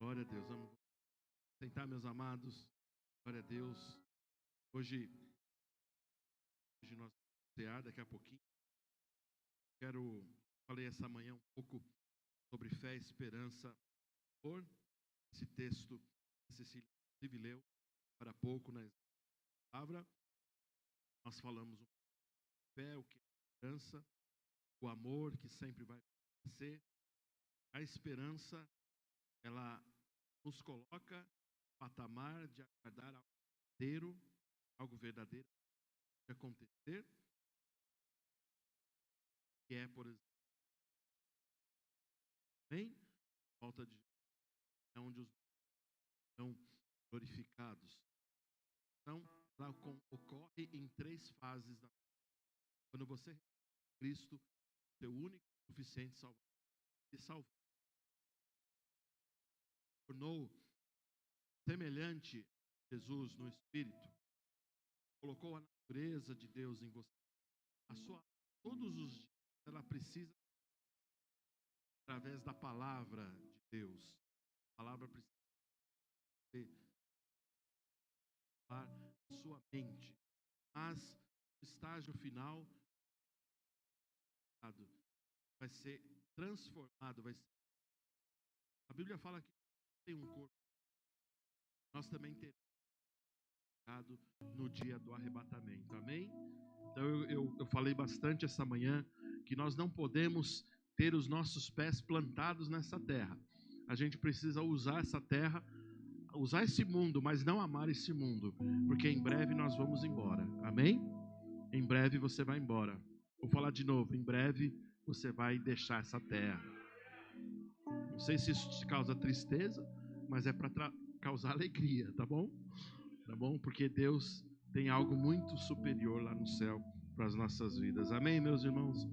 Glória a Deus. Vamos sentar, meus amados. Glória a Deus. Hoje nós vamos cear daqui a pouquinho. Falei essa manhã um pouco sobre fé e esperança. Por esse texto, Cecília leu para pouco na palavra. Nós falamos um pouco de fé, o que é esperança, o amor que sempre vai acontecer. A esperança, ela nos coloca no patamar de aguardar algo verdadeiro de acontecer, que é, por exemplo, bem, volta de é onde os são glorificados. Então, ela ocorre em 3 fases da vida. Quando você recebe Cristo, seu único e suficiente Salvador, e salvou, tornou semelhante a Jesus no Espírito, colocou a natureza de Deus em você. Todos os dias ela precisa, através da palavra de Deus, a palavra precisa a sua mente, mas o estágio final vai ser transformado. A Bíblia fala que tem um corpo, nós também teremos no dia do arrebatamento, amém? Então eu falei bastante essa manhã que nós não podemos ter os nossos pés plantados nessa terra. A gente precisa usar essa terra, usar esse mundo, mas não amar esse mundo, porque em breve nós vamos embora, amém? Em breve você vai embora. Vou falar de novo, em breve você vai deixar essa terra. Não sei se isso te causa tristeza, mas é para causar alegria, tá bom? Tá bom? Porque Deus tem algo muito superior lá no céu para as nossas vidas. Amém, meus irmãos?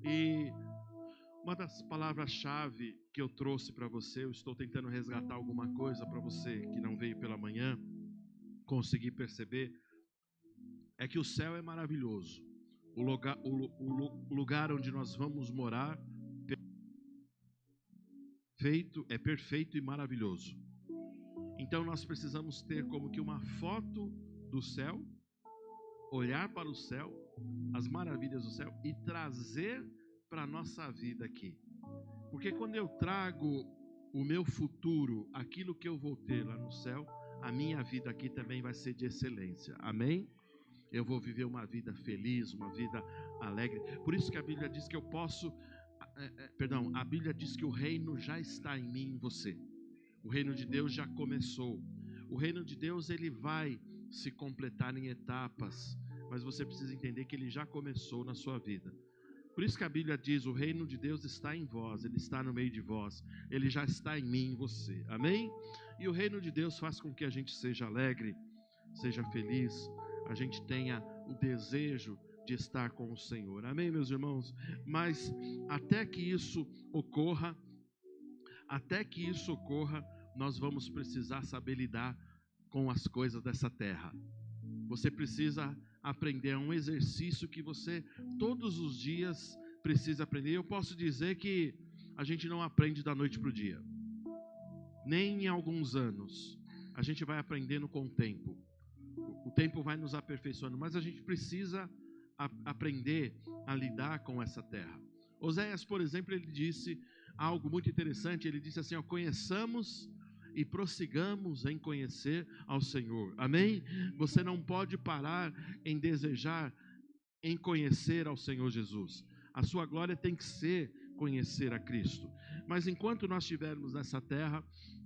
E uma das palavras-chave que eu trouxe para você, eu estou tentando resgatar alguma coisa para você que não veio pela manhã conseguir perceber, é que o céu é maravilhoso. O lugar onde nós vamos morar é perfeito e maravilhoso. Então nós precisamos ter como que uma foto do céu, olhar para o céu, as maravilhas do céu e trazer para a nossa vida aqui. Porque quando eu trago o meu futuro, aquilo que eu vou ter lá no céu, a minha vida aqui também vai ser de excelência. Amém? Eu vou viver uma vida feliz, uma vida alegre. Por isso que a Bíblia diz que eu posso... a Bíblia diz que o reino já está em mim e em você. O reino de Deus já começou. O reino de Deus, ele vai se completar em etapas, mas você precisa entender que ele já começou na sua vida. Por isso que a Bíblia diz, o reino de Deus está em vós, ele está no meio de vós, ele já está em mim e em você. Amém? E o reino de Deus faz com que a gente seja alegre, seja feliz, a gente tenha o desejo de estar com o Senhor. Amém, meus irmãos? Mas até que isso ocorra, nós vamos precisar saber lidar com as coisas dessa terra. Você precisa aprender, é um exercício que você todos os dias precisa aprender. Eu posso dizer que a gente não aprende da noite para o dia, nem em alguns anos. A gente vai aprendendo com o tempo. O tempo vai nos aperfeiçoando, mas a gente precisa aprender a lidar com essa terra. Oséias, por exemplo, ele disse algo muito interessante. Ele disse assim, conheçamos e prossigamos em conhecer ao Senhor. Amém? Você não pode parar em desejar, em conhecer ao Senhor Jesus. A sua glória tem que ser conhecer a Cristo. Mas enquanto nós estivermos nessa terra,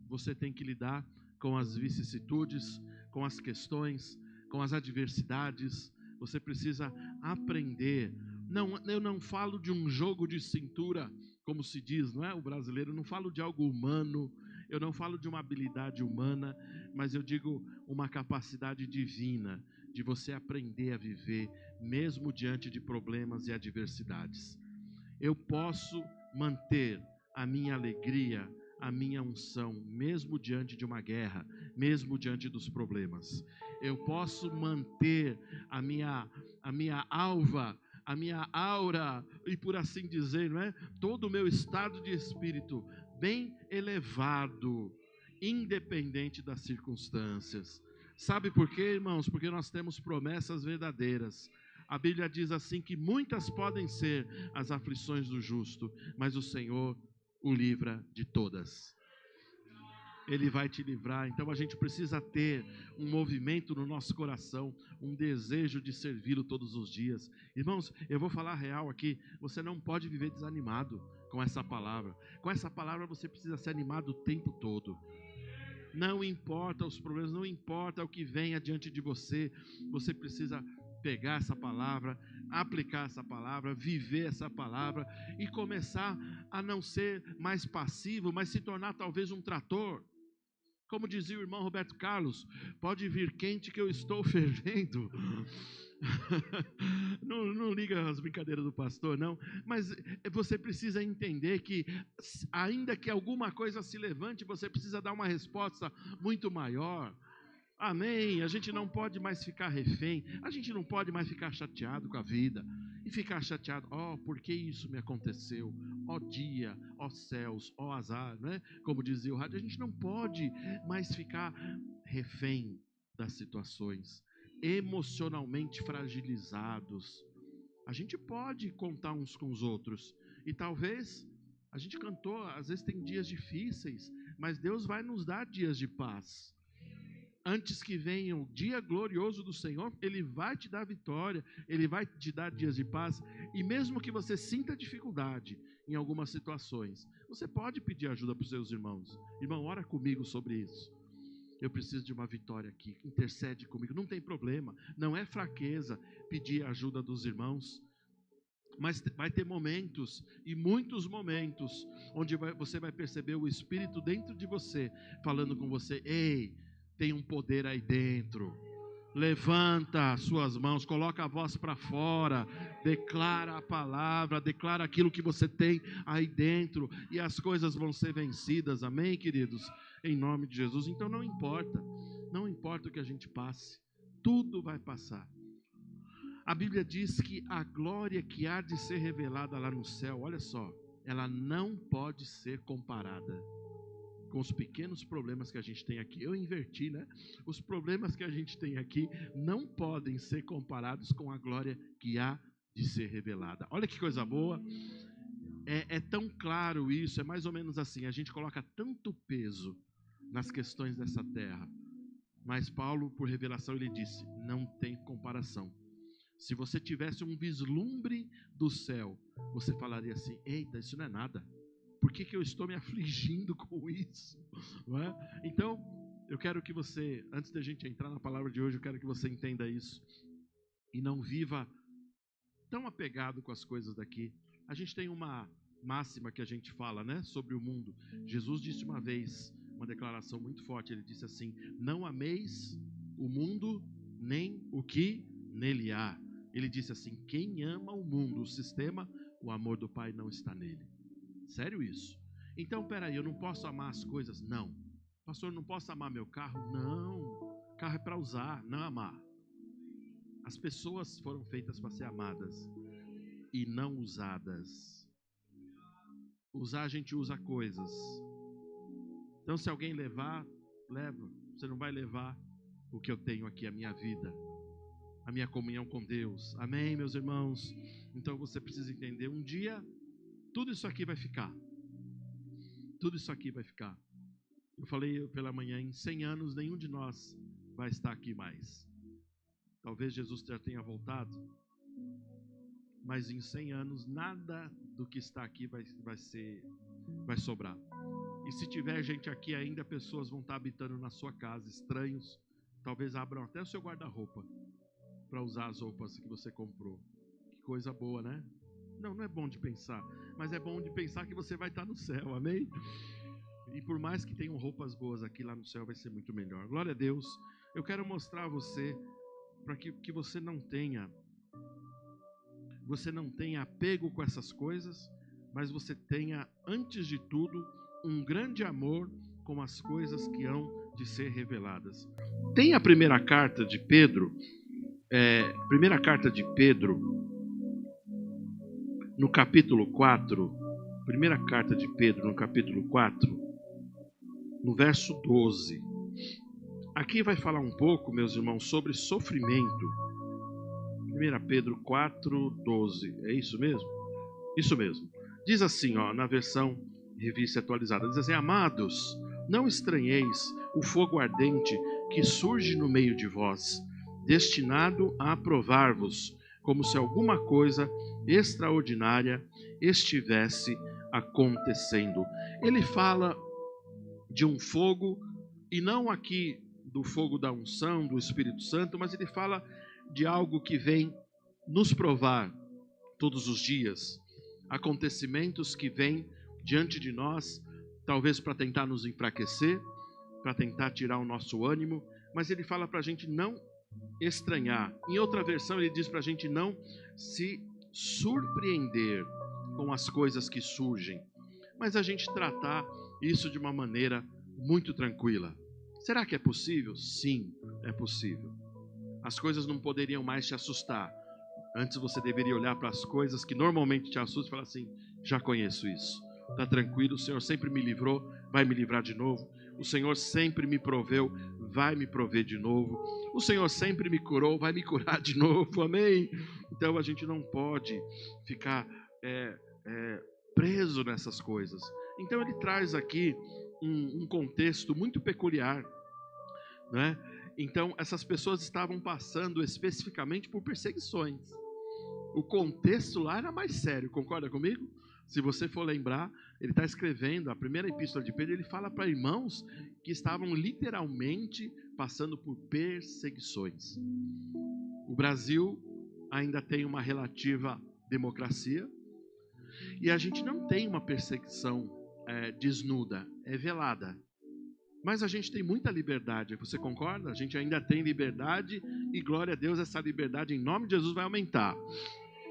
você tem que lidar com as vicissitudes, com as questões, com as adversidades. Você precisa aprender. Não, eu não falo de um jogo de cintura, como se diz, não é? O brasileiro, não falo de algo humano, eu não falo de uma habilidade humana, mas eu digo uma capacidade divina de você aprender a viver, mesmo diante de problemas e adversidades. Eu posso manter a minha alegria, a minha unção, mesmo diante de uma guerra, mesmo diante dos problemas. Eu posso manter a minha alva, a minha aura, e por assim dizer, não é? Todo o meu estado de espírito bem elevado, independente das circunstâncias. Sabe por quê, irmãos? Porque nós temos promessas verdadeiras. A Bíblia diz assim que muitas podem ser as aflições do justo, mas o Senhor o livra de todas. Ele vai te livrar. Então a gente precisa ter um movimento no nosso coração, um desejo de servi-lo todos os dias. Irmãos, eu vou falar real aqui, você não pode viver desanimado com essa palavra. Com essa palavra você precisa ser animado o tempo todo. Não importa os problemas, não importa o que venha diante de você, você precisa pegar essa palavra, aplicar essa palavra, viver essa palavra e começar a não ser mais passivo, mas se tornar talvez um trator. Como dizia o irmão Roberto Carlos, pode vir quente que eu estou fervendo. Não liga às brincadeiras do pastor, não. Mas você precisa entender que, ainda que alguma coisa se levante, você precisa dar uma resposta muito maior. Amém? A gente não pode mais ficar refém, a gente não pode mais ficar chateado com a vida. E ficar chateado, por que isso me aconteceu? Dia, céus, azar, né? Como dizia o rádio, a gente não pode mais ficar refém das situações, emocionalmente fragilizados. A gente pode contar uns com os outros, e talvez, a gente cantou, às vezes tem dias difíceis, mas Deus vai nos dar dias de paz. Antes que venha o dia glorioso do Senhor, Ele vai te dar vitória, Ele vai te dar dias de paz, e mesmo que você sinta dificuldade em algumas situações, você pode pedir ajuda para os seus irmãos. Irmão, ora comigo sobre isso. Eu preciso de uma vitória aqui, intercede comigo, não tem problema, não é fraqueza pedir ajuda dos irmãos, mas vai ter momentos, e muitos momentos, onde você vai perceber o Espírito dentro de você, falando com você, ei, tem um poder aí dentro, levanta suas mãos, coloca a voz para fora, declara a palavra, declara aquilo que você tem aí dentro, e as coisas vão ser vencidas, amém, queridos? Em nome de Jesus. Então não importa o que a gente passe, tudo vai passar. A Bíblia diz que a glória que há de ser revelada lá no céu, olha só, ela não pode ser comparada com os pequenos problemas que a gente tem aqui. Eu inverti, né? Os problemas que a gente tem aqui não podem ser comparados com a glória que há de ser revelada. Olha que coisa boa. É tão claro isso, é mais ou menos assim, a gente coloca tanto peso nas questões dessa terra, mas Paulo, por revelação, ele disse, não tem comparação. Se você tivesse um vislumbre do céu, você falaria assim, eita, isso não é nada. Por que eu estou me afligindo com isso? Não é? Então, eu quero que você, antes da gente entrar na palavra de hoje, eu quero que você entenda isso. E não viva tão apegado com as coisas daqui. A gente tem uma máxima que a gente fala, né, sobre o mundo. Jesus disse uma vez, uma declaração muito forte, ele disse assim, não ameis o mundo, nem o que nele há. Ele disse assim, quem ama o mundo, o sistema, o amor do Pai não está nele. Sério isso? Então, peraí, eu não posso amar as coisas? Não. Pastor, não posso amar meu carro? Não. Carro é para usar, não amar. As pessoas foram feitas para ser amadas e não usadas. Usar, a gente usa coisas. Então, se alguém levar, leva. Você não vai levar o que eu tenho aqui, a minha vida, a minha comunhão com Deus. Amém, meus irmãos? Então, você precisa entender, um dia tudo isso aqui vai ficar. Tudo isso aqui vai ficar. Eu falei pela manhã, em 100 anos, nenhum de nós vai estar aqui mais. Talvez Jesus já tenha voltado, mas em 100 anos, nada do que está aqui vai sobrar. E se tiver gente aqui ainda, pessoas vão estar habitando na sua casa, estranhos, talvez abram até o seu guarda-roupa, para usar as roupas que você comprou. Que coisa boa, né? Não é bom de pensar, mas é bom de pensar que você vai estar no céu, amém? E por mais que tenham roupas boas aqui, lá no céu vai ser muito melhor. Glória a Deus. Eu quero mostrar a você, para que você não tenha apego com essas coisas, mas você tenha, antes de tudo, um grande amor com as coisas que hão de ser reveladas. Tem a primeira carta de Pedro, no capítulo 4, primeira carta de Pedro, no capítulo 4, no verso 12. Aqui vai falar um pouco, meus irmãos, sobre sofrimento. 1 Pedro 4, 12. É isso mesmo? Isso mesmo. Diz assim, na versão revista atualizada. Diz assim: amados, não estranheis o fogo ardente que surge no meio de vós, destinado a provar-vos, como se alguma coisa extraordinária estivesse acontecendo. Ele fala de um fogo, e não aqui do fogo da unção, do Espírito Santo, mas ele fala de algo que vem nos provar todos os dias, acontecimentos que vêm diante de nós, talvez para tentar nos enfraquecer, para tentar tirar o nosso ânimo, mas ele fala para a gente não estranhar. Em outra versão ele diz para a gente não se surpreender com as coisas que surgem, mas a gente tratar isso de uma maneira muito tranquila. Será que é possível? Sim, é possível. As coisas não poderiam mais te assustar. Antes você deveria olhar para as coisas que normalmente te assustam e falar assim: já conheço isso, está tranquilo, o Senhor sempre me livrou, vai me livrar de novo. O Senhor sempre me proveu, vai me prover de novo. O Senhor sempre me curou, vai me curar de novo, amém? Então a gente não pode ficar preso nessas coisas. Então ele traz aqui um contexto muito peculiar, né? Então essas pessoas estavam passando especificamente por perseguições. O contexto lá era mais sério, concorda comigo? Se você for lembrar, ele está escrevendo a primeira epístola de Pedro, ele fala para irmãos que estavam literalmente passando por perseguições. O Brasil ainda tem uma relativa democracia, e a gente não tem uma perseguição desnuda, é velada. Mas a gente tem muita liberdade, você concorda? A gente ainda tem liberdade, e glória a Deus, essa liberdade em nome de Jesus vai aumentar,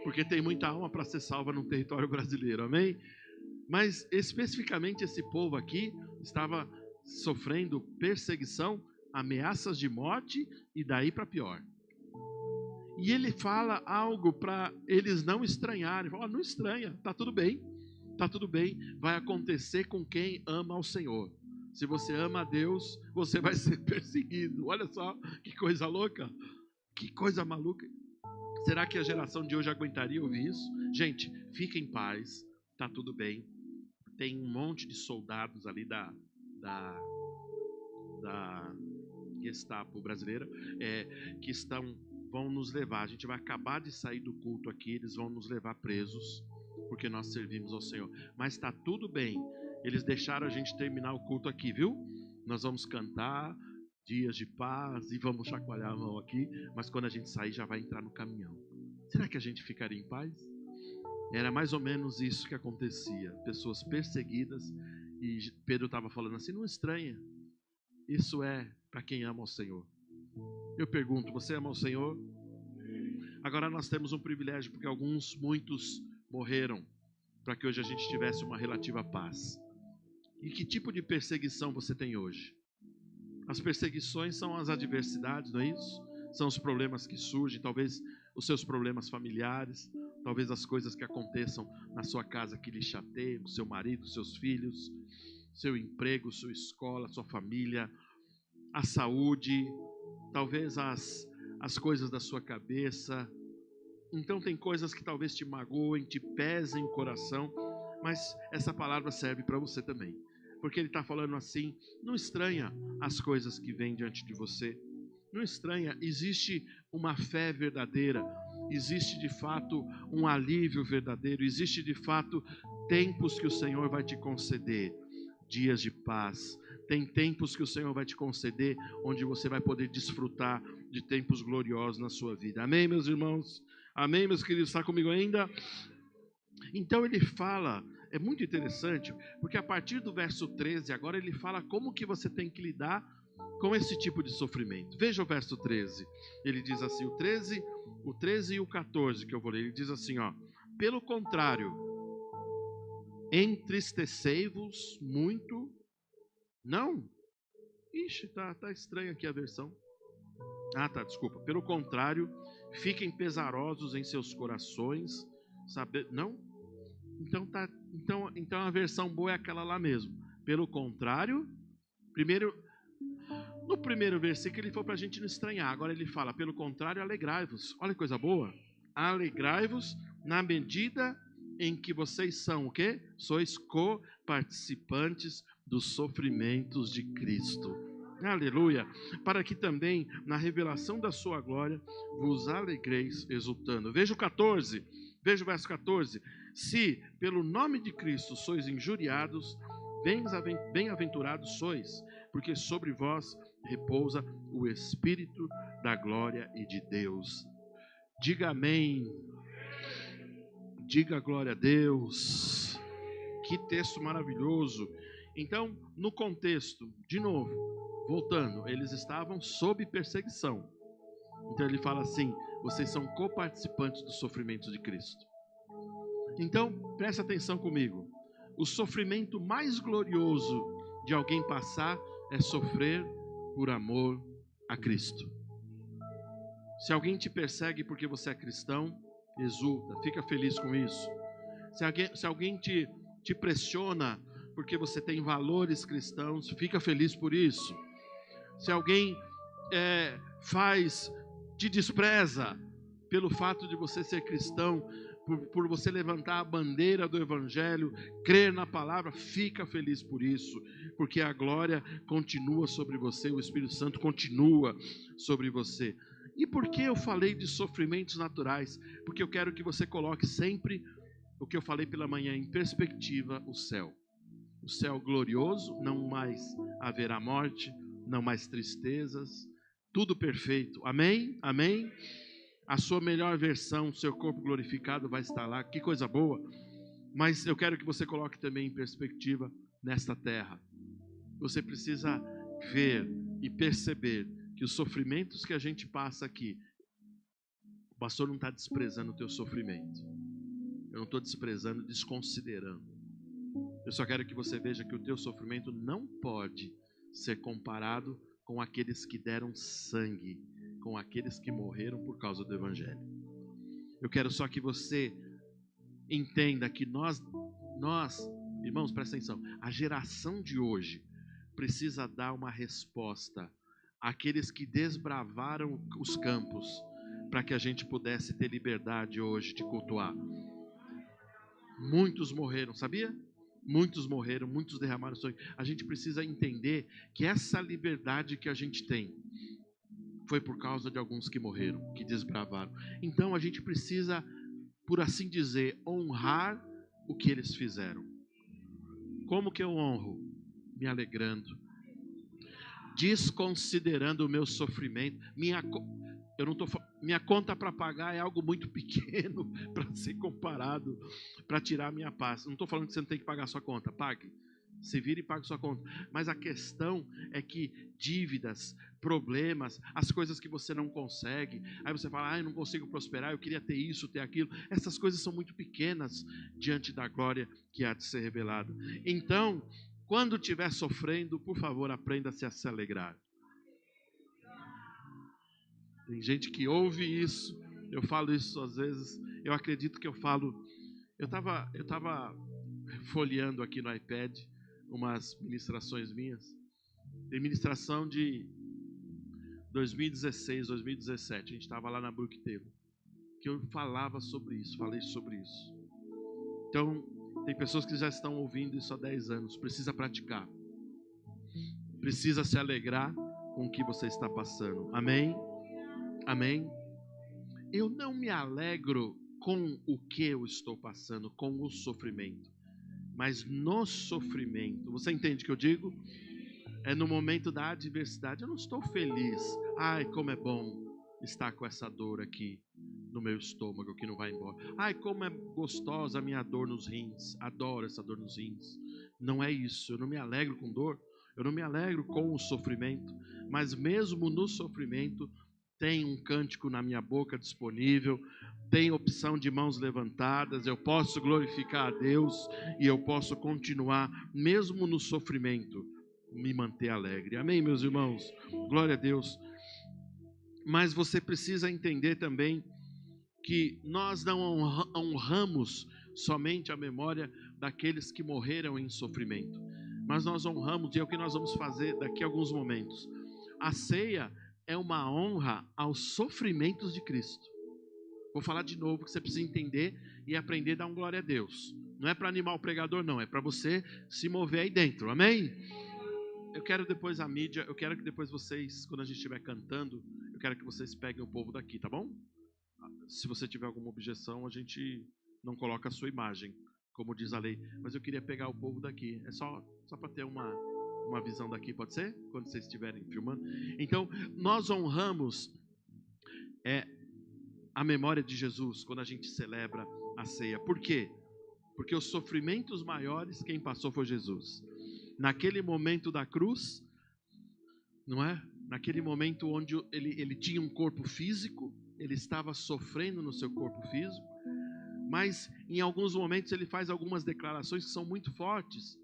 porque tem muita alma para ser salva no território brasileiro, amém? Mas especificamente esse povo aqui estava sofrendo perseguição, ameaças de morte e daí para pior. E ele fala algo para eles não estranharem. Fala: não estranha, tá tudo bem, vai acontecer com quem ama ao Senhor. Se você ama a Deus, você vai ser perseguido. Olha só que coisa louca, que coisa maluca. Será que a geração de hoje aguentaria ouvir isso? Gente, fica em paz, tá tudo bem. Tem um monte de soldados ali da Gestapo brasileira que vão nos levar. A gente vai acabar de sair do culto aqui, eles vão nos levar presos, porque nós servimos ao Senhor. Mas está tudo bem, eles deixaram a gente terminar o culto aqui, viu? Nós vamos cantar dias de paz e vamos chacoalhar a mão aqui, mas quando a gente sair já vai entrar no caminhão. Será que a gente ficaria em paz? Era mais ou menos isso que acontecia, pessoas perseguidas, e Pedro estava falando assim: não estranha, isso é para quem ama o Senhor. Eu pergunto, você ama o Senhor? Agora nós temos um privilégio, porque muitos morreram para que hoje a gente tivesse uma relativa paz. E que tipo de perseguição você tem hoje? As perseguições são as adversidades, não é isso? São os problemas que surgem, talvez os seus problemas familiares, talvez as coisas que aconteçam na sua casa que lhe chateiam, seu marido, seus filhos, seu emprego, sua escola, sua família, a saúde, talvez as coisas da sua cabeça. Então tem coisas que talvez te magoem, te pesem o coração, mas essa palavra serve para você também, porque ele está falando assim: não estranha as coisas que vêm diante de você, não estranha, existe uma fé verdadeira, existe de fato um alívio verdadeiro, existe de fato tempos que o Senhor vai te conceder, dias de paz. Tem tempos que o Senhor vai te conceder, onde você vai poder desfrutar de tempos gloriosos na sua vida. Amém, meus irmãos? Amém, meus queridos? Está comigo ainda? Então ele fala, é muito interessante, porque a partir do verso 13, agora ele fala como que você tem que lidar com esse tipo de sofrimento. Veja o verso 13. Ele diz assim, o 13 e o 14 que eu vou ler, ele diz assim, pelo contrário, entristecei-vos muito. Não? Ixi, tá estranho aqui a versão. Desculpa. Pelo contrário, fiquem pesarosos em seus corações. Não? Então a versão boa é aquela lá mesmo. Pelo contrário, No primeiro versículo ele falou para a gente não estranhar. Agora ele fala, pelo contrário, alegrai-vos. Olha que coisa boa. Alegrai-vos na medida em que vocês são o quê? Sois co-participantes dos sofrimentos de Cristo. Aleluia. Para que também na revelação da sua glória vos alegreis exultando. Veja o 14. Veja o verso 14. Se pelo nome de Cristo sois injuriados, bem-aventurados sois, porque sobre vós repousa o Espírito da glória e de Deus. Diga amém. Diga glória a Deus. Que texto maravilhoso. Então, no contexto, de novo, voltando, eles estavam sob perseguição. Então ele fala assim, vocês são coparticipantes dos sofrimentos de Cristo. Então, presta atenção comigo. O sofrimento mais glorioso de alguém passar é sofrer por amor a Cristo. Se alguém te persegue porque você é cristão, exulta, fica feliz com isso. Se alguém te pressiona porque você tem valores cristãos, fica feliz por isso. Se alguém te despreza pelo fato de você ser cristão, por você levantar a bandeira do Evangelho, crer na palavra, fica feliz por isso, porque a glória continua sobre você, o Espírito Santo continua sobre você. E por que eu falei de sofrimentos naturais? Porque eu quero que você coloque sempre o que eu falei pela manhã em perspectiva, o céu. O céu glorioso, não mais haverá morte, não mais tristezas, tudo perfeito. Amém? Amém? A sua melhor versão, seu corpo glorificado vai estar lá. Que coisa boa. Mas eu quero que você coloque também em perspectiva nesta terra. Você precisa ver e perceber que os sofrimentos que a gente passa aqui, o pastor não está desprezando o teu sofrimento. Eu não estou desprezando, desconsiderando. Eu só quero que você veja que o teu sofrimento não pode ser comparado com aqueles que deram sangue, com aqueles que morreram por causa do Evangelho. Eu quero só que você entenda que nós, irmãos, presta atenção, a geração de hoje precisa dar uma resposta àqueles que desbravaram os campos para que a gente pudesse ter liberdade hoje de cultuar. Muitos morreram, sabia? Muitos morreram, muitos derramaram sangue. A gente precisa entender que essa liberdade que a gente tem foi por causa de alguns que morreram, que desbravaram. Então a gente precisa, por assim dizer, honrar o que eles fizeram. Como que eu honro? Me alegrando, desconsiderando o meu sofrimento. Minha conta para pagar é algo muito pequeno para ser comparado, para tirar a minha paz. Não estou falando que você não tem que pagar a sua conta, pague. Se vira e paga a sua conta. Mas a questão é que dívidas, problemas, as coisas que você não consegue, aí você fala, eu não consigo prosperar, eu queria ter isso, ter aquilo. Essas coisas são muito pequenas diante da glória que há de ser revelada. Então, quando estiver sofrendo, por favor, aprenda-se a se alegrar. Tem gente que ouve isso, eu falo isso às vezes, eu acredito que eu falo. Eu estava folheando aqui no iPad umas ministrações minhas. Tem ministração de 2016, 2017. A gente estava lá na Brooktail, que eu falei sobre isso. Então, tem pessoas que já estão ouvindo isso há 10 anos. Precisa praticar. Precisa se alegrar com o que você está passando. Amém? Amém? Eu não me alegro com o que eu estou passando, com o sofrimento. Mas no sofrimento, você entende o que eu digo? É no momento da adversidade. Eu não estou feliz. Ai, como é bom estar com essa dor aqui no meu estômago que não vai embora. Ai, como é gostosa a minha dor nos rins. Adoro essa dor nos rins. Não é isso. Eu não me alegro com dor. Eu não me alegro com o sofrimento. Mas mesmo no sofrimento, tem um cântico na minha boca disponível, tem opção de mãos levantadas, eu posso glorificar a Deus e eu posso continuar, mesmo no sofrimento, me manter alegre. Amém, meus irmãos? Glória a Deus. Mas você precisa entender também que nós não honramos somente a memória daqueles que morreram em sofrimento, mas nós honramos, e é o que nós vamos fazer daqui a alguns momentos. A ceia é uma honra aos sofrimentos de Cristo. Vou falar de novo, que você precisa entender e aprender a dar um glória a Deus. Não é para animar o pregador, não. É para você se mover aí dentro. Amém? Eu quero depois a mídia, eu quero que depois vocês, quando a gente estiver cantando, eu quero que vocês peguem o povo daqui, tá bom? Se você tiver alguma objeção, a gente não coloca a sua imagem, como diz a lei. Mas eu queria pegar o povo daqui. É só para ter uma visão daqui, pode ser? Quando vocês estiverem filmando. Então, nós honramos a memória de Jesus quando a gente celebra a ceia. Por quê? Porque os sofrimentos maiores, quem passou foi Jesus. Naquele momento da cruz, não é? Naquele momento onde ele tinha um corpo físico, ele estava sofrendo no seu corpo físico, mas em alguns momentos ele faz algumas declarações que são muito fortes.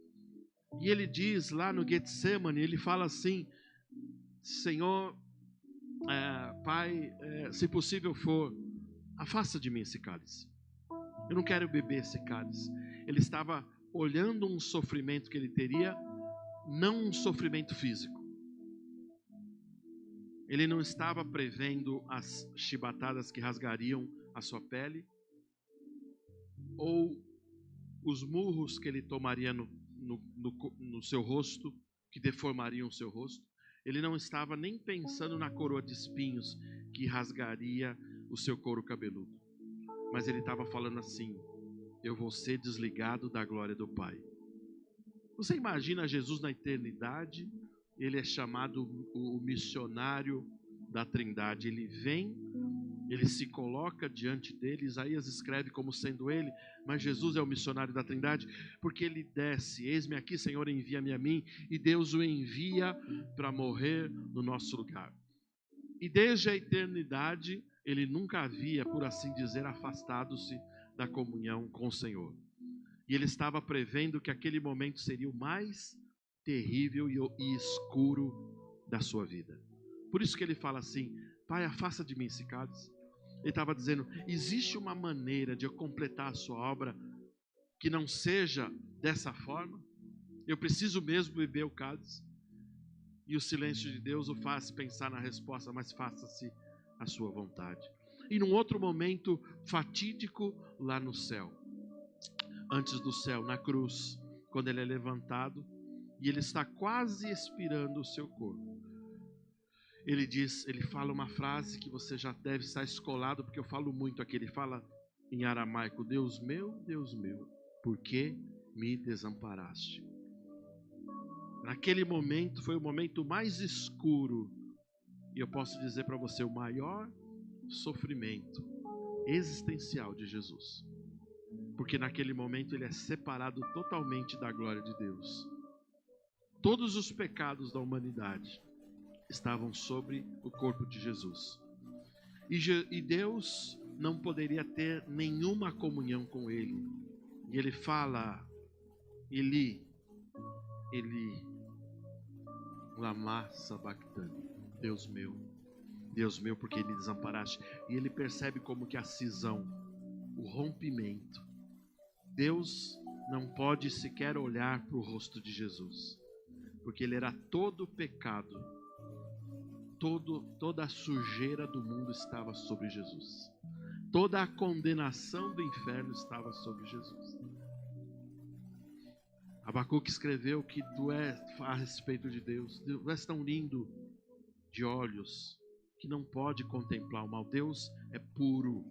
E ele diz lá no Getsemane, ele fala assim: Senhor, Pai, se possível for, afasta de mim esse cálice. Eu não quero beber esse cálice. Ele estava olhando um sofrimento que ele teria, não um sofrimento físico. Ele não estava prevendo as chibatadas que rasgariam a sua pele, ou os murros que ele tomaria no seu rosto, que deformariam o seu rosto. Ele não estava nem pensando na coroa de espinhos que rasgaria o seu couro cabeludo. Mas ele estava falando assim: eu vou ser desligado da glória do Pai. Você imagina Jesus na eternidade? Ele é chamado o missionário da Trindade. Ele vem, ele se coloca diante dele. Isaías escreve como sendo ele, mas Jesus é o missionário da Trindade, porque ele desce: eis-me aqui, Senhor, envia-me a mim. E Deus o envia para morrer no nosso lugar. E desde a eternidade, ele nunca havia, por assim dizer, afastado-se da comunhão com o Senhor. E ele estava prevendo que aquele momento seria o mais terrível e escuro da sua vida. Por isso que ele fala assim: Pai, afasta de mim esse cálice. Ele estava dizendo: existe uma maneira de eu completar a sua obra que não seja dessa forma? Eu preciso mesmo beber o cálice? E o silêncio de Deus o faz pensar na resposta: mas faça-se a sua vontade. E num outro momento fatídico lá no céu, antes do céu, na cruz, quando ele é levantado e ele está quase expirando o seu corpo, ele fala uma frase que você já deve estar escolado, porque eu falo muito aqui. Ele fala em aramaico: Deus meu, por que me desamparaste? Naquele momento foi o momento mais escuro, e eu posso dizer para você, o maior sofrimento existencial de Jesus. Porque naquele momento ele é separado totalmente da glória de Deus. Todos os pecados da humanidade estavam sobre o corpo de Jesus. E Deus não poderia ter nenhuma comunhão com ele. E ele fala: Eli, lama sabachthani, Deus meu, porque me desamparaste. E ele percebe como que a cisão, o rompimento. Deus não pode sequer olhar para o rosto de Jesus, porque ele era todo o pecado, toda a sujeira do mundo estava sobre Jesus. Toda a condenação do inferno estava sobre Jesus. Abacuque escreveu que tu és, a respeito de Deus, tu és tão lindo de olhos que não pode contemplar o mal. Deus é puro,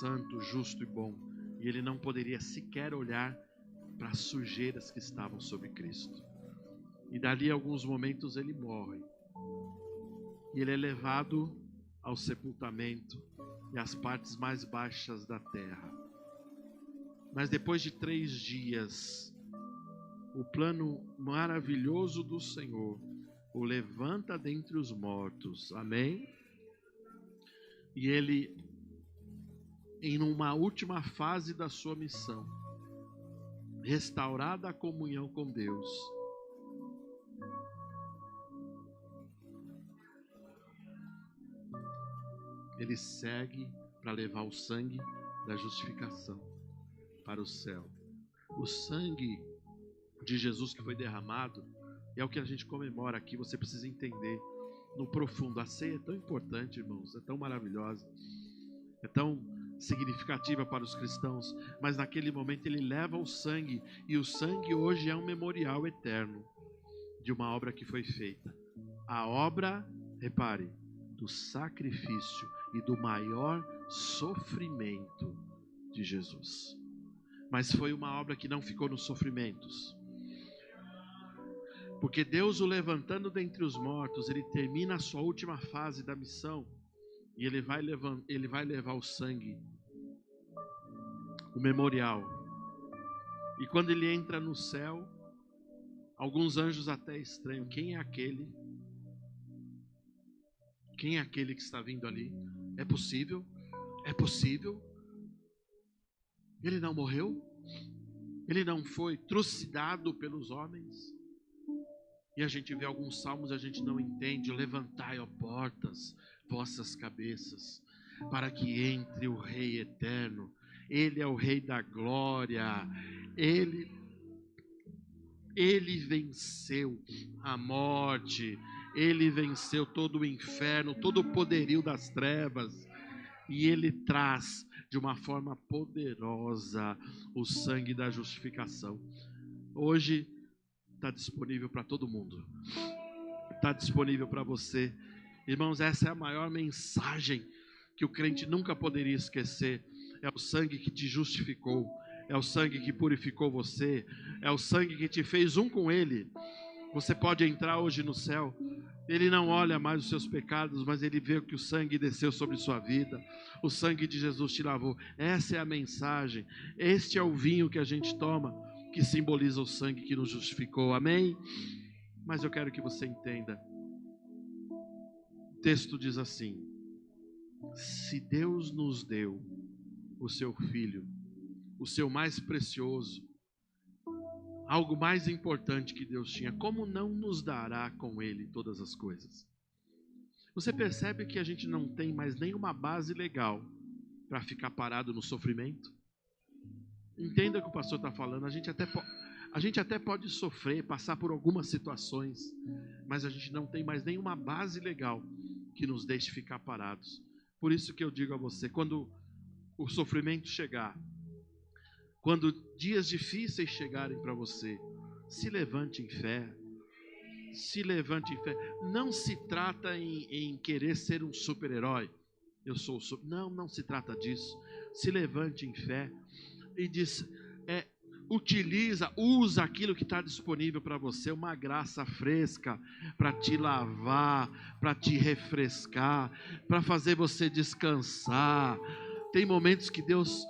santo, justo e bom, e ele não poderia sequer olhar para as sujeiras que estavam sobre Cristo. E dali a alguns momentos ele morre, e ele é levado ao sepultamento e às partes mais baixas da terra. Mas depois de 3 dias, o plano maravilhoso do Senhor o levanta dentre os mortos. Amém? E ele, em uma última fase da sua missão, restaurada a comunhão com Deus, ele segue para levar o sangue da justificação para o céu. O sangue de Jesus que foi derramado, e é o que a gente comemora aqui. Você precisa entender no profundo. A ceia é tão importante, irmãos, é tão maravilhosa, é tão significativa para os cristãos, mas naquele momento ele leva o sangue, e o sangue hoje é um memorial eterno de uma obra que foi feita. A obra, repare, do sacrifício e do maior sofrimento de Jesus. Mas foi uma obra que não ficou nos sofrimentos, porque Deus, o levantando dentre os mortos, ele termina a sua última fase da missão, e ele vai levar o sangue, o memorial. E quando ele entra no céu, alguns anjos até estranham: quem é aquele? Quem é aquele que está vindo ali? É possível? É possível? Ele não morreu? Ele não foi trucidado pelos homens? E a gente vê alguns salmos, a gente não entende: levantai, ó portas, vossas cabeças, para que entre o Rei eterno. Ele é o Rei da glória. Ele venceu a morte. Ele venceu todo o inferno, todo o poderio das trevas. E ele traz de uma forma poderosa o sangue da justificação. Hoje está disponível para todo mundo. Está disponível para você. Irmãos, essa é a maior mensagem que o crente nunca poderia esquecer. É o sangue que te justificou. É o sangue que purificou você. É o sangue que te fez um com Ele. Você pode entrar hoje no céu. Ele não olha mais os seus pecados, mas Ele vê que o sangue desceu sobre sua vida. O sangue de Jesus te lavou. Essa é a mensagem. Este é o vinho que a gente toma, que simboliza o sangue que nos justificou. Amém? Mas eu quero que você entenda. O texto diz assim: se Deus nos deu o seu Filho, o seu mais precioso, algo mais importante que Deus tinha, como não nos dará com Ele todas as coisas? Você percebe que a gente não tem mais nenhuma base legal para ficar parado no sofrimento? Entenda o que o pastor está falando. A gente até pode sofrer, passar por algumas situações, mas a gente não tem mais nenhuma base legal que nos deixe ficar parados. Por isso que eu digo a você, quando o sofrimento chegar, quando dias difíceis chegarem para você, se levante em fé. Se levante em fé. Não se trata em querer ser um super-herói. Não se trata disso. Se levante em fé e diz: usa aquilo que está disponível para você, uma graça fresca para te lavar, para te refrescar, para fazer você descansar. Tem momentos que Deus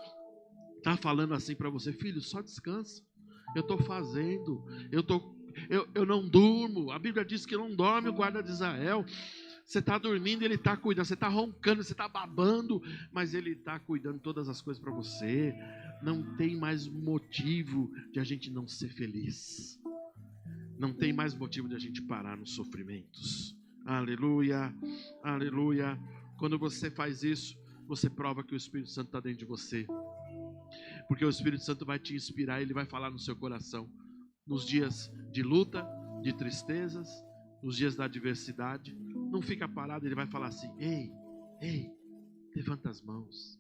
está falando assim para você: filho, só descansa. Eu estou fazendo, eu não durmo. A Bíblia diz que não dorme o guarda de Israel. Você está dormindo, ele está cuidando. Você está roncando, você está babando, mas ele está cuidando de todas as coisas para você. Não tem mais motivo de a gente não ser feliz. Não tem mais motivo de a gente parar nos sofrimentos. Aleluia, aleluia. Quando você faz isso, você prova que o Espírito Santo está dentro de você. Porque o Espírito Santo vai te inspirar, ele vai falar no seu coração. Nos dias de luta, de tristezas, nos dias da adversidade, não fica parado, ele vai falar assim: ei, levanta as mãos.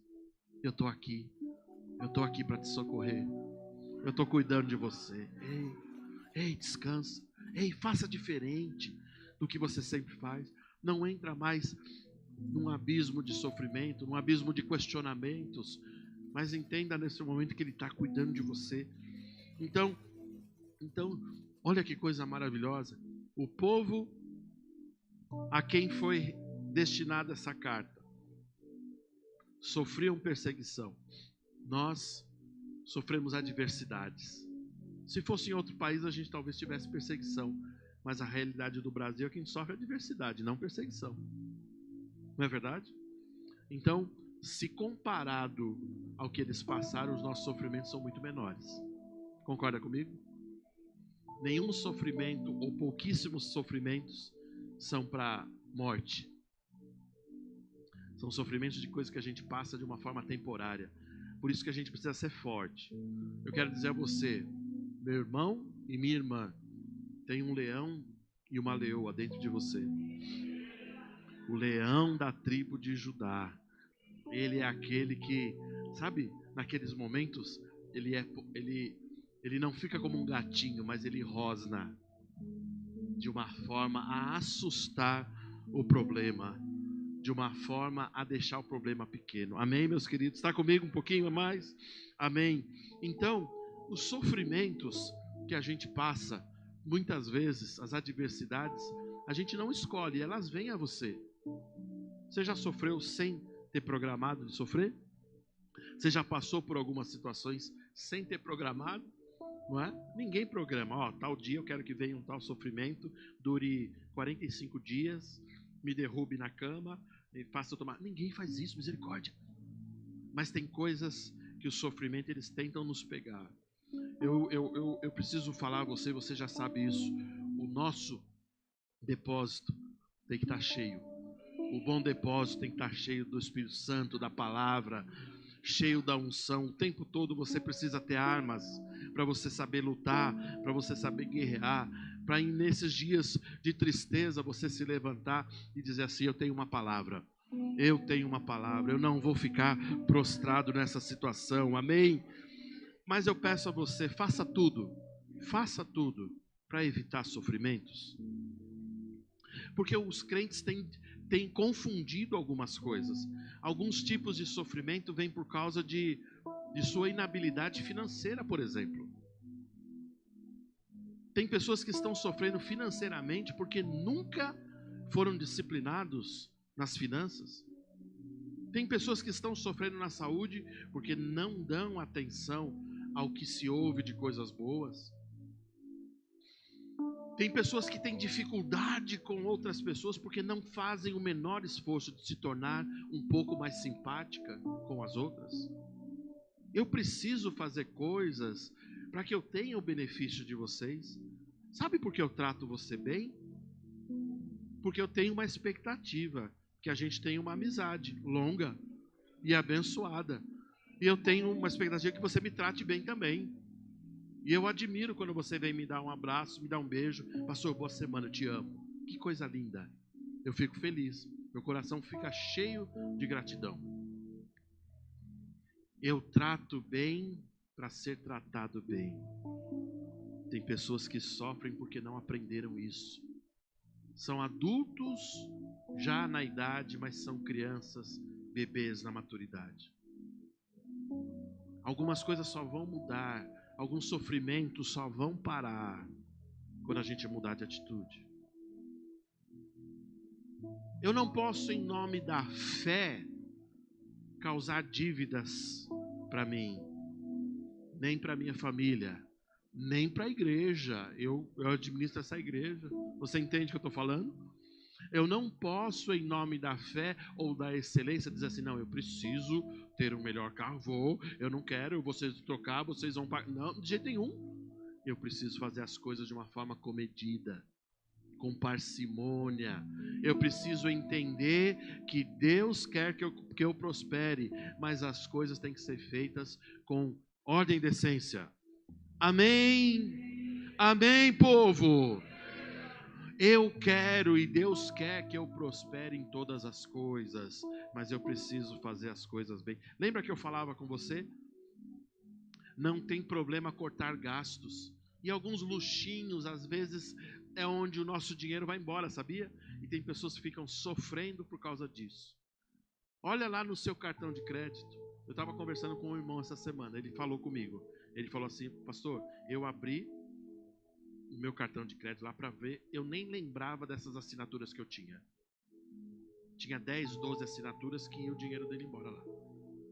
Eu estou aqui para te socorrer. Eu estou cuidando de você. Ei, descansa. Ei, faça diferente do que você sempre faz. Não entra mais num abismo de sofrimento, num abismo de questionamentos, mas entenda nesse momento que ele está cuidando de você. Então, olha que coisa maravilhosa. O povo a quem foi destinada essa carta sofriam perseguição. Nós sofremos adversidades. Se fosse em outro país, a gente talvez tivesse perseguição, mas a realidade do Brasil é que a gente sofre adversidade, não perseguição. Não é verdade? Então, se comparado ao que eles passaram, os nossos sofrimentos são muito menores. Concorda comigo? Nenhum sofrimento ou pouquíssimos sofrimentos são para morte. São sofrimentos de coisas que a gente passa de uma forma temporária. Por isso que a gente precisa ser forte. Eu quero dizer a você, meu irmão, E minha irmã, tem um leão e uma leoa dentro de você. O leão da tribo de Judá. Ele é aquele que, sabe, naqueles momentos, ele não fica como um gatinho, mas ele rosna de uma forma a assustar o problema, de uma forma a deixar o problema pequeno. Amém, meus queridos? Está comigo um pouquinho a mais? Amém. Então, os sofrimentos que a gente passa, muitas vezes, as adversidades, a gente não escolhe, elas vêm a você. Você já sofreu sem ter programado de sofrer? Você já passou por algumas situações sem ter programado? Não é? Ninguém programa. Ó, tal dia eu quero que venha um tal sofrimento, dure 45 dias, me derrube na cama e faça eu tomar. Ninguém faz isso, misericórdia. Mas tem coisas que o sofrimento eles tentam nos pegar. Eu preciso falar a você, você já sabe isso. O nosso depósito tem que estar cheio. O bom depósito tem que estar cheio do Espírito Santo, da palavra, cheio da unção. O tempo todo você precisa ter armas para você saber lutar, para você saber guerrear, para nesses dias de tristeza você se levantar e dizer assim: eu tenho uma palavra. Eu tenho uma palavra, eu não vou ficar prostrado nessa situação, amém? Mas eu peço a você, faça tudo para evitar sofrimentos. Porque os crentes têm confundido algumas coisas. Alguns tipos de sofrimento vêm por causa de sua inabilidade financeira, por exemplo. Tem pessoas que estão sofrendo financeiramente porque nunca foram disciplinados nas finanças. Tem pessoas que estão sofrendo na saúde porque não dão atenção ao que se ouve de coisas boas. Tem pessoas que têm dificuldade com outras pessoas porque não fazem o menor esforço de se tornar um pouco mais simpática com as outras. Eu preciso fazer coisas para que eu tenha o benefício de vocês. Sabe por que eu trato você bem? Porque eu tenho uma expectativa que a gente tenha uma amizade longa e abençoada. E eu tenho uma expectativa que você me trate bem também. E eu admiro quando você vem me dar um abraço, me dar um beijo. Pastor, boa semana, eu te amo. Que coisa linda. Eu fico feliz. Meu coração fica cheio de gratidão. Eu trato bem para ser tratado bem. Tem pessoas que sofrem porque não aprenderam isso. São adultos já na idade, mas são crianças, bebês na maturidade. Algumas coisas só vão mudar. Alguns sofrimentos só vão parar quando a gente mudar de atitude. Eu não posso, em nome da fé, causar dívidas para mim, nem para minha família, nem para a igreja. Eu administro essa igreja. Você entende o que eu estou falando? Eu não posso, em nome da fé ou da excelência, dizer assim: não, eu preciso ter um melhor carro, eu não quero, vocês trocar, vocês vão pagar. Não, de jeito nenhum. Eu preciso fazer as coisas de uma forma comedida, com parcimônia. Eu preciso entender que Deus quer que eu prospere, mas as coisas têm que ser feitas com ordem e decência. Amém? Amém, povo? Eu quero e Deus quer que eu prospere em todas as coisas, mas eu preciso fazer as coisas bem. Lembra que eu falava com você? Não tem problema cortar gastos. E alguns luxinhos, às vezes, é onde o nosso dinheiro vai embora, sabia? E tem pessoas que ficam sofrendo por causa disso. Olha lá no seu cartão de crédito. Eu estava conversando com um irmão essa semana, ele falou comigo. Ele falou assim: pastor, eu abri o meu cartão de crédito lá para ver, eu nem lembrava dessas assinaturas que eu tinha. Tinha 10, 12 assinaturas que ia o dinheiro dele embora lá.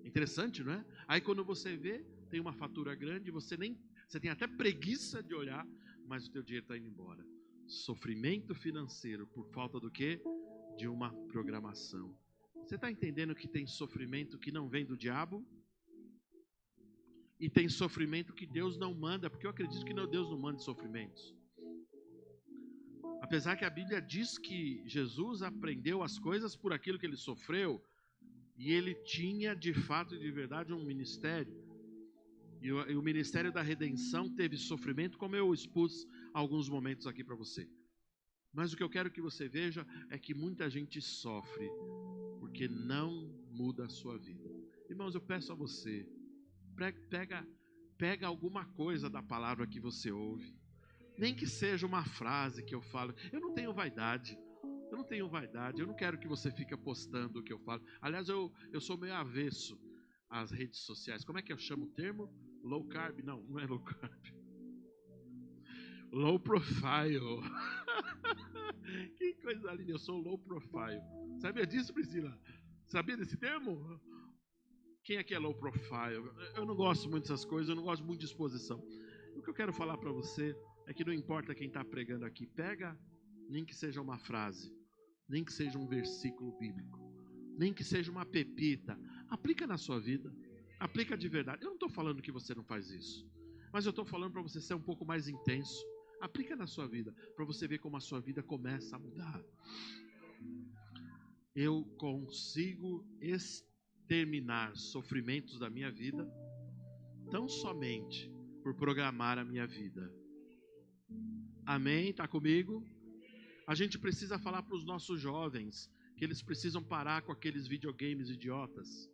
Interessante, não é? Aí quando você vê, tem uma fatura grande, você tem até preguiça de olhar, mas o teu dinheiro está indo embora. Sofrimento financeiro por falta do quê? De uma programação. Você está entendendo que tem sofrimento que não vem do diabo? E tem sofrimento que Deus não manda, porque eu acredito que Deus não manda sofrimentos. Apesar que a Bíblia diz que Jesus aprendeu as coisas por aquilo que ele sofreu, e ele tinha de fato e de verdade um ministério. E o ministério da redenção teve sofrimento, como eu expus alguns momentos aqui para você. Mas o que eu quero que você veja é que muita gente sofre porque não muda a sua vida. Irmãos, eu peço a você, pega alguma coisa da palavra que você ouve. Nem que seja uma frase que eu falo. Eu não tenho vaidade. Eu não quero que você fique postando o que eu falo. Aliás, eu sou meio avesso às redes sociais. Como é que eu chamo o termo? Low carb? Não, não é low carb. Low profile. Que coisa linda, eu sou low profile. Sabia disso, Priscila? Sabia desse termo? Quem aqui é low profile? Eu não gosto muito dessas coisas, eu não gosto muito de exposição. O que eu quero falar para você é que não importa quem está pregando aqui, pega, nem que seja uma frase, nem que seja um versículo bíblico, nem que seja uma pepita, aplica na sua vida, aplica de verdade. Eu não estou falando que você não faz isso, mas eu estou falando para você ser um pouco mais intenso. Aplica na sua vida, para você ver como a sua vida começa a mudar. Eu consigo exterminar sofrimentos da minha vida tão somente por programar a minha vida. Amém? Está comigo? A gente precisa falar para os nossos jovens que eles precisam parar com aqueles videogames idiotas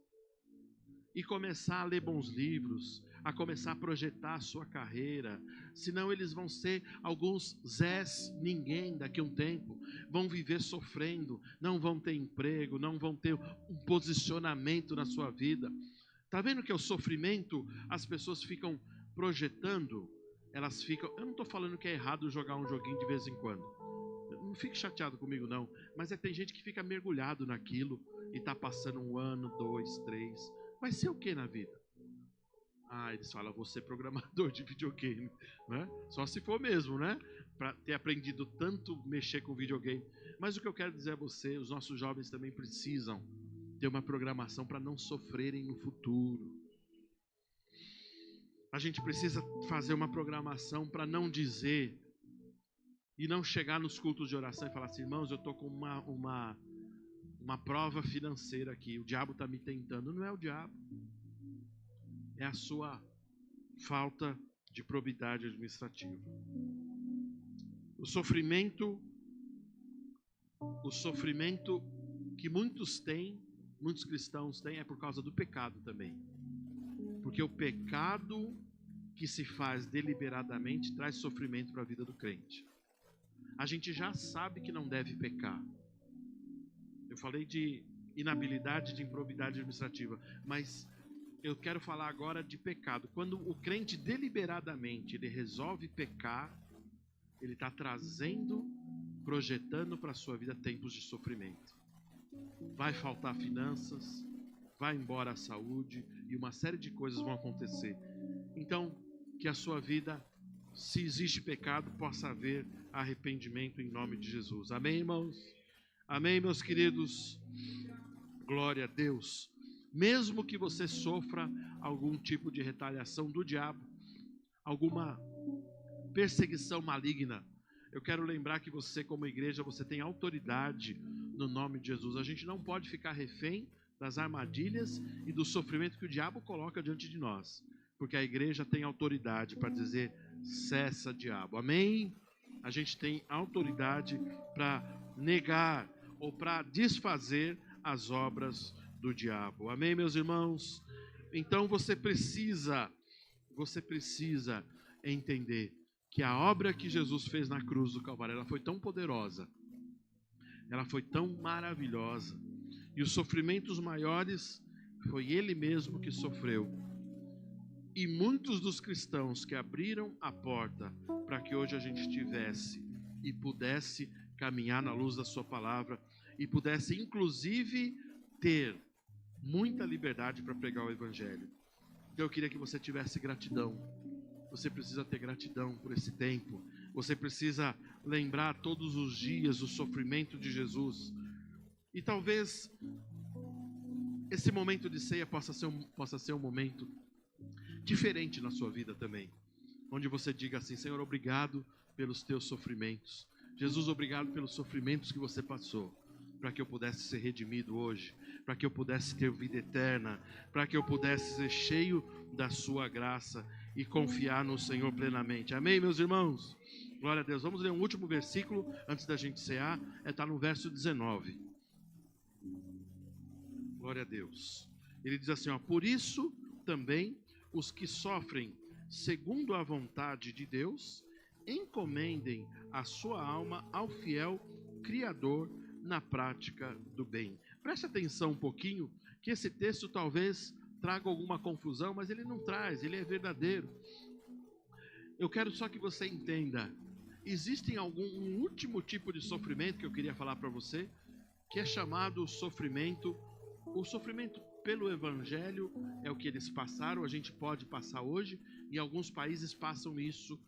e começar a ler bons livros, a começar a projetar a sua carreira, senão eles vão ser alguns Zés ninguém daqui a um tempo, vão viver sofrendo, não vão ter emprego, não vão ter um posicionamento na sua vida. Está vendo que é o sofrimento, as pessoas ficam projetando, elas ficam, eu não estou falando que é errado jogar um joguinho de vez em quando, não fique chateado comigo não, mas tem gente que fica mergulhado naquilo e está passando 1 ano, 2, 3, vai ser o que na vida? Eles falam, vou ser programador de videogame, né? Só se for mesmo, né? Para ter aprendido tanto mexer com videogame. Mas o que eu quero dizer a você, os nossos jovens também precisam ter uma programação para não sofrerem no futuro. A gente precisa fazer uma programação para não dizer e não chegar nos cultos de oração e falar assim, irmãos, eu estou com uma prova financeira aqui, o diabo está me tentando. Não é o diabo, é a sua falta de probidade administrativa. O sofrimento que muitos cristãos têm, é por causa do pecado também. Porque o pecado que se faz deliberadamente traz sofrimento para a vida do crente. A gente já sabe que não deve pecar. Eu falei de inabilidade, de improbidade administrativa, mas eu quero falar agora de pecado. Quando o crente deliberadamente ele resolve pecar, ele está projetando para a sua vida tempos de sofrimento. Vai faltar finanças, vai embora a saúde e uma série de coisas vão acontecer. Então, que a sua vida, se existe pecado, possa haver arrependimento em nome de Jesus. Amém, irmãos? Amém, meus queridos? Glória a Deus. Mesmo que você sofra algum tipo de retaliação do diabo, alguma perseguição maligna, eu quero lembrar que você, como igreja, você tem autoridade no nome de Jesus. A gente não pode ficar refém das armadilhas e do sofrimento que o diabo coloca diante de nós, porque a igreja tem autoridade para dizer, cessa, diabo. Amém? A gente tem autoridade para negar ou para desfazer as obras do diabo. Amém, meus irmãos? Então você precisa entender que a obra que Jesus fez na cruz do Calvário, ela foi tão poderosa, ela foi tão maravilhosa, e os sofrimentos maiores foi Ele mesmo que sofreu. E muitos dos cristãos que abriram a porta para que hoje a gente tivesse e pudesse caminhar na luz da sua palavra e pudesse inclusive ter muita liberdade para pregar o evangelho. Então eu queria que você tivesse gratidão. Você precisa ter gratidão por esse tempo. Você precisa lembrar todos os dias o sofrimento de Jesus. E talvez esse momento de ceia possa ser um momento diferente na sua vida também, onde você diga assim, Senhor, obrigado pelos teus sofrimentos. Jesus, obrigado pelos sofrimentos que você passou, para que eu pudesse ser redimido hoje, para que eu pudesse ter vida eterna, para que eu pudesse ser cheio da sua graça e confiar no Senhor plenamente. Amém, meus irmãos? Glória a Deus. Vamos ler um último versículo antes da gente cear. Está no verso 19. Glória a Deus. Ele diz assim, por isso também os que sofrem segundo a vontade de Deus, encomendem a sua alma ao fiel Criador na prática do bem. Preste atenção um pouquinho, que esse texto talvez traga alguma confusão, mas ele não traz, ele é verdadeiro. Eu quero só que você entenda, existe um último tipo de sofrimento que eu queria falar para você, que é chamado sofrimento. O sofrimento pelo Evangelho é o que eles passaram, a gente pode passar hoje, e alguns países passam isso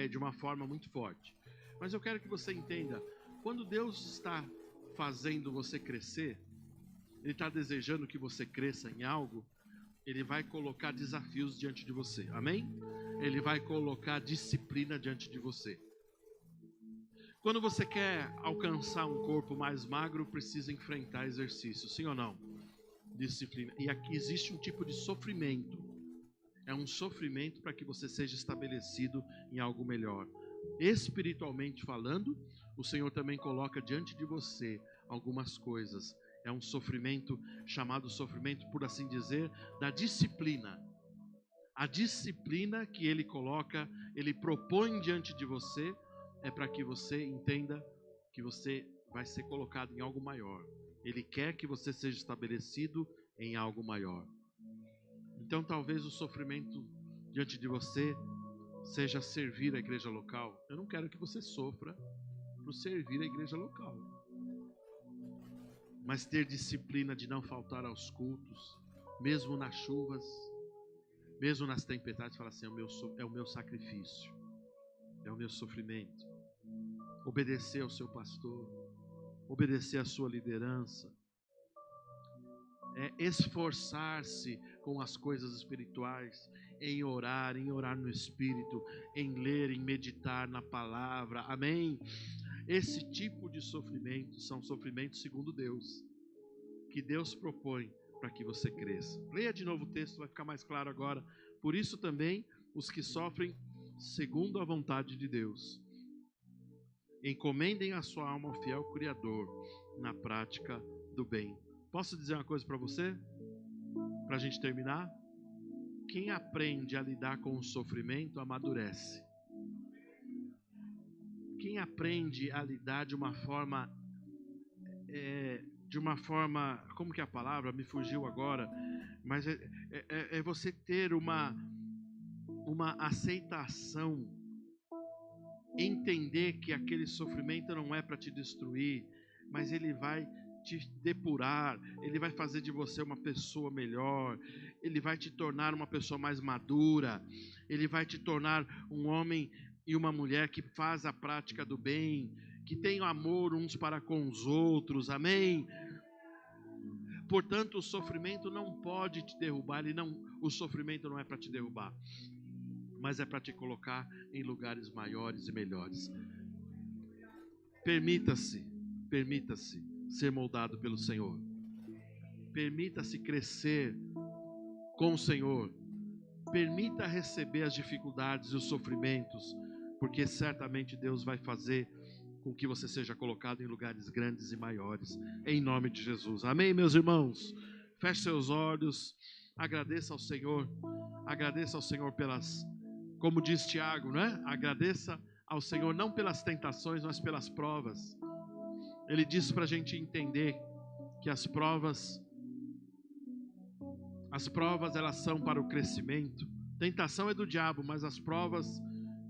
de uma forma muito forte. Mas eu quero que você entenda, quando Deus está fazendo você crescer, Ele está desejando que você cresça em algo, Ele vai colocar desafios diante de você, amém? Ele vai colocar disciplina diante de você. Quando você quer alcançar um corpo mais magro, precisa enfrentar exercício, sim ou não? Disciplina. E aqui existe um tipo de sofrimento. É um sofrimento para que você seja estabelecido em algo melhor. Espiritualmente falando, o Senhor também coloca diante de você algumas coisas. É um sofrimento chamado sofrimento, por assim dizer, da disciplina. A disciplina que Ele coloca, Ele propõe diante de você, é para que você entenda que você vai ser colocado em algo maior. Ele quer que você seja estabelecido em algo maior. Então talvez o sofrimento diante de você seja servir a igreja local. Eu não quero que você sofra por servir a igreja local. Mas ter disciplina de não faltar aos cultos, mesmo nas chuvas, mesmo nas tempestades, fala assim, é o meu sacrifício, é o meu sofrimento. Obedecer ao seu pastor, obedecer à sua liderança, esforçar-se com as coisas espirituais, em orar no Espírito, em ler, em meditar na palavra, amém? Esse tipo de sofrimento são sofrimentos segundo Deus, que Deus propõe para que você cresça. Leia de novo o texto, vai ficar mais claro agora. Por isso também, os que sofrem segundo a vontade de Deus, encomendem a sua alma ao fiel Criador na prática do bem. Posso dizer uma coisa para você? Para a gente terminar? Quem aprende a lidar com o sofrimento, amadurece. Quem aprende a lidar de uma forma, como que é a palavra? Me fugiu agora. Mas é você ter uma aceitação, entender que aquele sofrimento não é para te destruir, mas ele vai te depurar, ele vai fazer de você uma pessoa melhor, ele vai te tornar uma pessoa mais madura, ele vai te tornar um homem e uma mulher que faz a prática do bem, que tem amor uns para com os outros, amém? Portanto, o sofrimento não pode te derrubar, o sofrimento não é para te derrubar, mas é para te colocar em lugares maiores e melhores. Permita-se ser moldado pelo Senhor. Permita-se crescer com o Senhor. Permita receber as dificuldades e os sofrimentos, porque certamente Deus vai fazer com que você seja colocado em lugares grandes e maiores, em nome de Jesus. Amém, meus irmãos? Feche seus olhos, agradeça ao Senhor pelas, como diz Tiago, né? Agradeça ao Senhor não pelas tentações, mas pelas provas. Ele diz para a gente entender que as provas elas são para o crescimento. Tentação é do diabo, mas as provas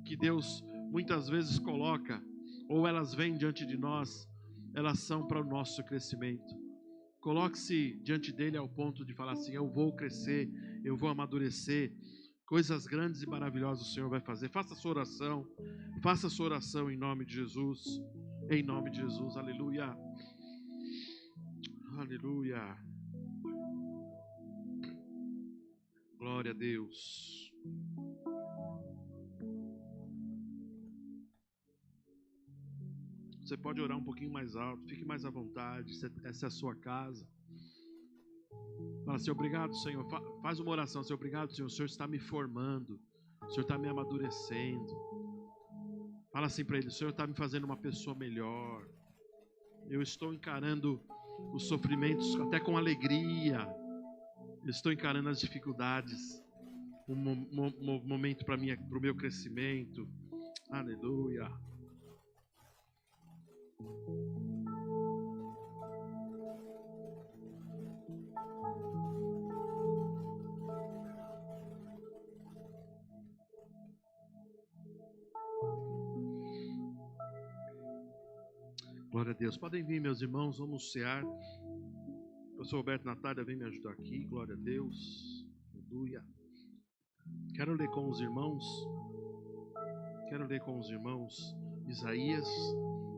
que Deus muitas vezes coloca, ou elas vêm diante de nós, elas são para o nosso crescimento. Coloque-se diante dele ao ponto de falar assim, eu vou crescer, eu vou amadurecer, coisas grandes e maravilhosas o Senhor vai fazer. Faça a sua oração em nome de Jesus, aleluia, aleluia, glória a Deus. Você pode orar um pouquinho mais alto, fique mais à vontade, essa é a sua casa. Fala assim, obrigado, Senhor. Faz uma oração assim, obrigado, Senhor. O Senhor está me formando. O Senhor está me amadurecendo. Fala assim para ele, o Senhor está me fazendo uma pessoa melhor. Eu estou encarando os sofrimentos até com alegria. Eu estou encarando as dificuldades. Um momento para o meu crescimento. Aleluia. Glória a Deus. Podem vir, meus irmãos, vamos cear. O pastor Roberto Natália vem me ajudar aqui. Glória a Deus. Aleluia. Quero ler com os irmãos Isaías,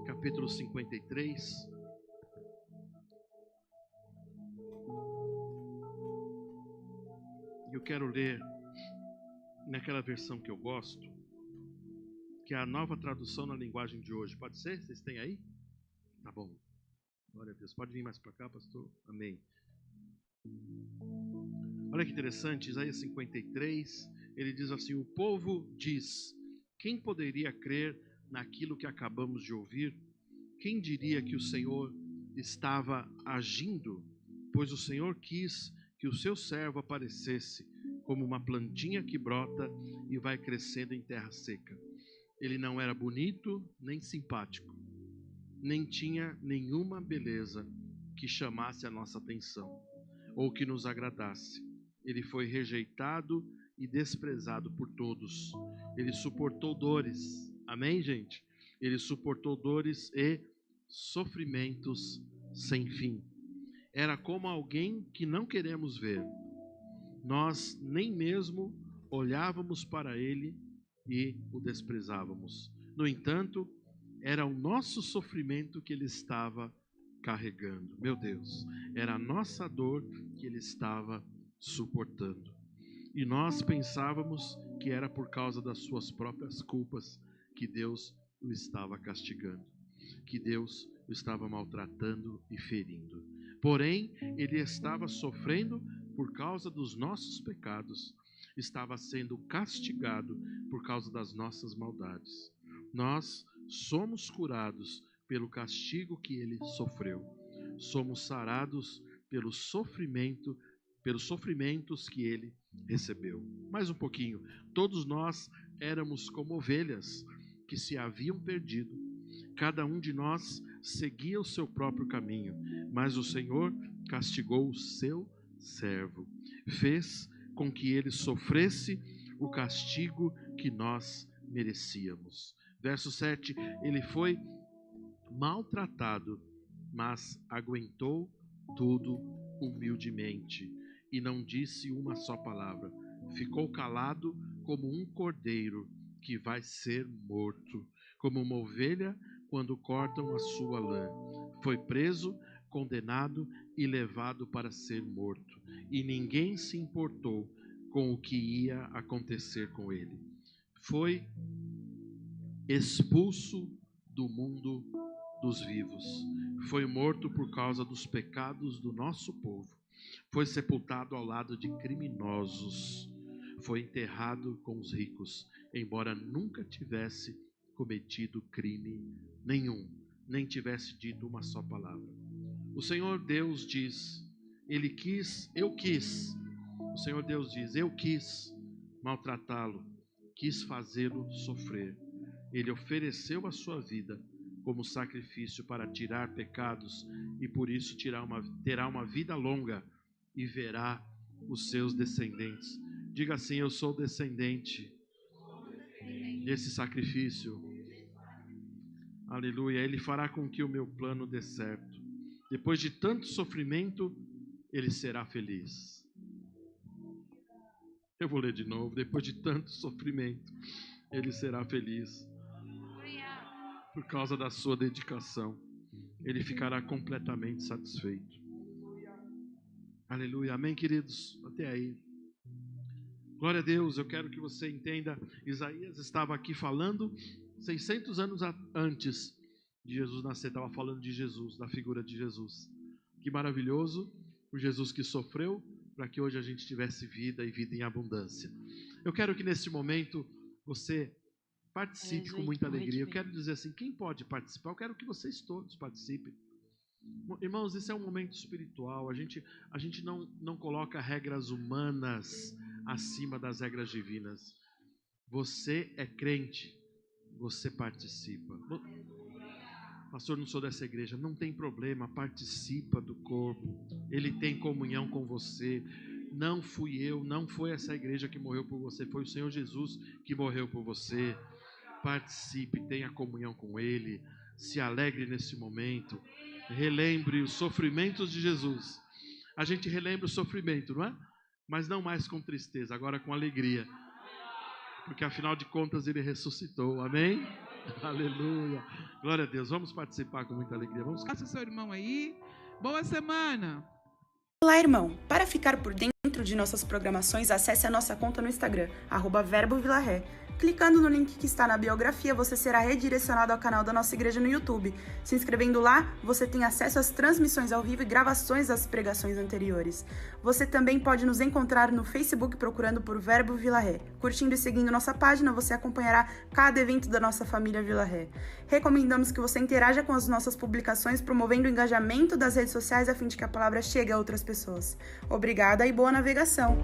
capítulo 53. Eu quero ler naquela versão que eu gosto, que é a nova tradução na linguagem de hoje. Pode ser? Vocês têm aí? Tá bom. Glória a Deus. Pode vir mais para cá, pastor? Amém. Olha que interessante, Isaías 53, ele diz assim, o povo diz, quem poderia crer naquilo que acabamos de ouvir? Quem diria que o Senhor estava agindo? Pois o Senhor quis que o seu servo aparecesse como uma plantinha que brota e vai crescendo em terra seca. Ele não era bonito nem simpático, nem tinha nenhuma beleza que chamasse a nossa atenção ou que nos agradasse. Ele foi rejeitado e desprezado por todos. Ele suportou dores. Amém, gente? Ele suportou dores e sofrimentos sem fim. Era como alguém que não queremos ver. Nós nem mesmo olhávamos para ele e o desprezávamos. No entanto, era o nosso sofrimento que ele estava carregando. Meu Deus, era a nossa dor que ele estava suportando. E nós pensávamos que era por causa das suas próprias culpas que Deus o estava castigando, que Deus o estava maltratando e ferindo. Porém, ele estava sofrendo por causa dos nossos pecados, estava sendo castigado por causa das nossas maldades. Nós somos curados pelo castigo que ele sofreu. Somos sarados pelos sofrimentos que ele recebeu. Mais um pouquinho. Todos nós éramos como ovelhas que se haviam perdido. Cada um de nós seguia o seu próprio caminho, mas o Senhor castigou o seu servo. Fez com que ele sofresse o castigo que nós merecíamos. Verso 7, ele foi maltratado, mas aguentou tudo humildemente e não disse uma só palavra. Ficou calado como um cordeiro que vai ser morto, como uma ovelha quando cortam a sua lã. Foi preso, condenado e levado para ser morto. E ninguém se importou com o que ia acontecer com ele. Foi expulso do mundo dos vivos. Foi morto por causa dos pecados do nosso povo. Foi sepultado ao lado de criminosos. Foi enterrado com os ricos, embora nunca tivesse cometido crime nenhum, nem tivesse dito uma só palavra. O Senhor Deus diz, Ele quis, eu quis. O Senhor Deus diz, eu quis maltratá-lo, quis fazê-lo sofrer. Ele ofereceu a sua vida como sacrifício para tirar pecados e por isso terá uma vida longa e verá os seus descendentes. Diga assim, eu sou descendente desse sacrifício. Aleluia. Ele fará com que o meu plano dê certo. Depois de tanto sofrimento, ele será feliz. Eu vou ler de novo. Depois de tanto sofrimento, ele será feliz. Por causa da sua dedicação, ele ficará completamente satisfeito. Aleluia. Amém, queridos? Até aí. Glória a Deus. Eu quero que você entenda. Isaías estava aqui falando 600 anos antes de Jesus nascer. Estava falando de Jesus, da figura de Jesus. Que maravilhoso. O Jesus que sofreu para que hoje a gente tivesse vida e vida em abundância. Eu quero que neste momento você participe com muita alegria. Eu quero dizer assim, quem pode participar? Eu quero que vocês todos participem. Irmãos, isso é um momento espiritual. A gente não coloca regras humanas acima das regras divinas. Você é crente, você participa. Pastor, não sou dessa igreja. Não tem problema, participa do corpo. Ele tem comunhão com você. Não fui eu, não foi essa igreja que morreu por você, foi o Senhor Jesus que morreu por você. Participe, tenha comunhão com Ele, se alegre nesse momento, relembre os sofrimentos de Jesus. A gente relembra o sofrimento, não é? Mas não mais com tristeza, agora com alegria, porque afinal de contas Ele ressuscitou, amém? Aleluia, glória a Deus. Vamos participar com muita alegria. Vamos. Faça seu irmão aí. Boa semana. Olá, irmão. Para ficar por dentro de nossas programações, acesse a nossa conta no Instagram, @verbovilaré. Clicando no link que está na biografia, você será redirecionado ao canal da nossa igreja no YouTube. Se inscrevendo lá, você tem acesso às transmissões ao vivo e gravações das pregações anteriores. Você também pode nos encontrar no Facebook procurando por Verbo Vila Ré. Curtindo e seguindo nossa página, você acompanhará cada evento da nossa família Vila Ré. Recomendamos que você interaja com as nossas publicações, promovendo o engajamento das redes sociais a fim de que a palavra chegue a outras pessoas. Obrigada e boa navegação!